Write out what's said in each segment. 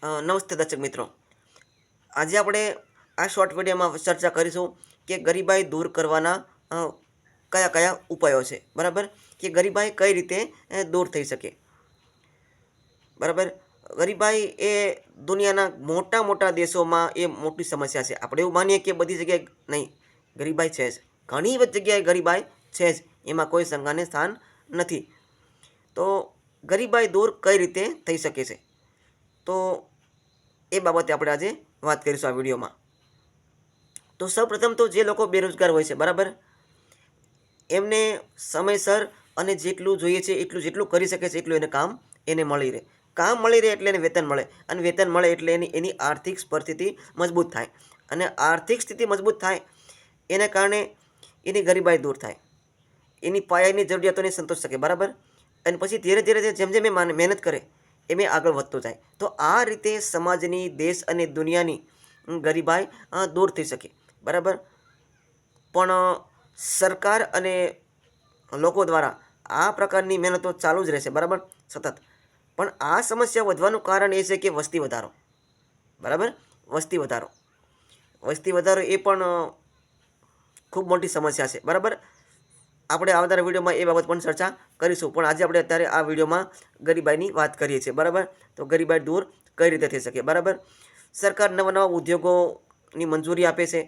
નમસ્તે દર્શક મિત્રો, આજે આપણે આ શોર્ટ વિડીયોમાં ચર્ચા કરીશું કે ગરીબાઈ દૂર કરવાના કયા કયા ઉપાયો છે. બરાબર, કે ગરીબાઈ કઈ રીતે દૂર થઈ શકે. બરાબર, ગરીબાઈ એ દુનિયાના મોટા મોટા દેશોમાં એ મોટી સમસ્યા છે. આપણે એવું માનીએ કે બધી જગ્યાએ નહીં, ગરીબાઈ છે જ, ઘણી બધી જગ્યાએ ગરીબાઈ છે જ, એમાં કોઈ શંકાને સ્થાન નથી. તો ગરીબાઈ દૂર કઈ રીતે થઈ શકે છે, તો એ બાબતે આપણે આજે વાત કરીશું આ વિડીયોમાં. તો સૌપ્રથમ તો જે લોકો બેરોજગાર હોય છે, બરાબર, એમને સમયસર અને જેટલું જોઈએ છે એટલું જેટલું કરી શકે છે એટલું એને કામ મળી રહે. કામ મળી રહે એટલે એને વેતન મળે, અને વેતન મળે એટલે એની આર્થિક પરિસ્થિતિ મજબૂત થાય, અને આર્થિક સ્થિતિ મજબૂત થાય એના કારણે એની ગરીબાઈ દૂર થાય, એની પાયાની જરૂરિયાતોને સંતોષ શકે. બરાબર, અને પછી ધીરે ધીરે જેમ જેમ એ મહેનત કરે એમ આગળ વધતો જાય. તો આ રીતે સમાજની, દેશ અને દુનિયાની ગરીબાઈ દૂર થઈ શકે. બરાબર, પણ સરકાર અને લોકો દ્વારા આ પ્રકારની મહેનતો ચાલુ જ રહેશે. બરાબર, સતત. પણ આ સમસ્યા વધવાનું કારણ એ છે કે વસ્તી વધારો. બરાબર, વસ્તી વધારો એ પણ ખૂબ મોટી સમસ્યા છે. બરાબર, આપણે આવનારા વિડીયોમાં એ બાબત પણ ચર્ચા કરીશું, પણ આજે આપણે અત્યારે આ વિડીયોમાં ગરીબાઈની વાત કરીએ છીએ. બરાબર, તો ગરીબાઈ દૂર કઈ રીતે થઈ શકે. બરાબર, સરકાર નવા નવા ઉદ્યોગોની મંજૂરી આપે છે.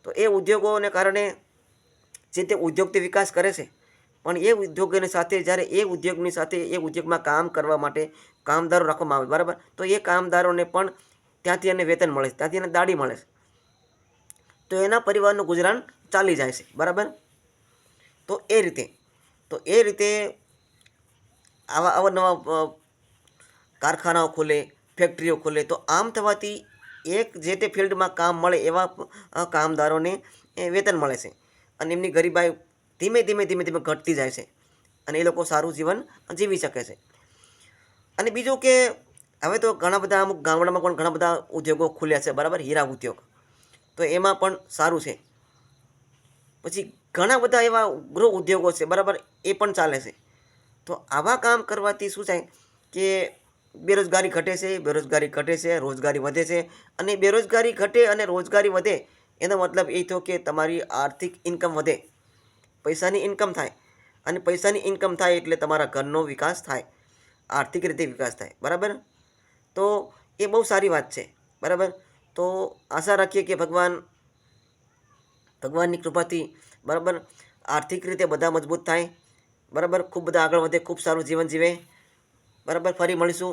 તો એ ઉદ્યોગોને કારણે જે તે ઉદ્યોગથી વિકાસ કરે છે, પણ એ ઉદ્યોગોની સાથે જ્યારે એ ઉદ્યોગમાં કામ કરવા માટે કામદારો રાખવામાં આવે. બરાબર, તો એ કામદારોને પણ ત્યાંથી એને વેતન મળે છે, ત્યાંથી એને દાડી મળે છે, તો એના પરિવારનું ગુજરાન ચાલી જાય છે. બરાબર, તો એ રીતે આવા અવનવા કારખાનાઓ ખુલે, ફેક્ટરીઓ ખુલે. તો આમ થવાથી એક જે તે ફિલ્ડમાં કામ મળે એવા કામદારોને વેતન મળે છે, અને એમની ગરીબાઈ ધીમે ધીમે ઘટતી જાય છે, અને એ લોકો સારું જીવન જીવી શકે છે. અને બીજું કે હવે તો ઘણા બધા અમુક ગામડામાં પણ ઘણા બધા ઉદ્યોગો ખુલ્યા છે. બરાબર, હીરા ઉદ્યોગ, તો એમાં પણ સારું છે. પછી ઘણા બધા એવા ગૃહ ઉદ્યોગો છે. બરાબર, એ પણ ચાલે છે. તો આવા કામ કરવાથી શું થાય કે બેરોજગારી ઘટે છે, રોજગારી વધે છે. અને બેરોજગારી ઘટે અને રોજગારી વધે એનો મતલબ એ થયો કે તમારી આર્થિક ઇન્કમ વધે, પૈસાની ઇન્કમ થાય, અને પૈસાની ઇન્કમ થાય એટલે તમારા ઘરનો વિકાસ થાય, આર્થિક રીતે વિકાસ થાય. બરાબર, તો એ બહુ સારી વાત છે. બરાબર, તો આશા રાખીએ કે ભગવાનની કૃપાથી બરાબર આર્થિક રીતે બધા મજબૂત થાય. બરાબર, ખૂબ બધા આગળ વધે, ખૂબ સારું જીવન જીવે. બરાબર, ફરી મળીશું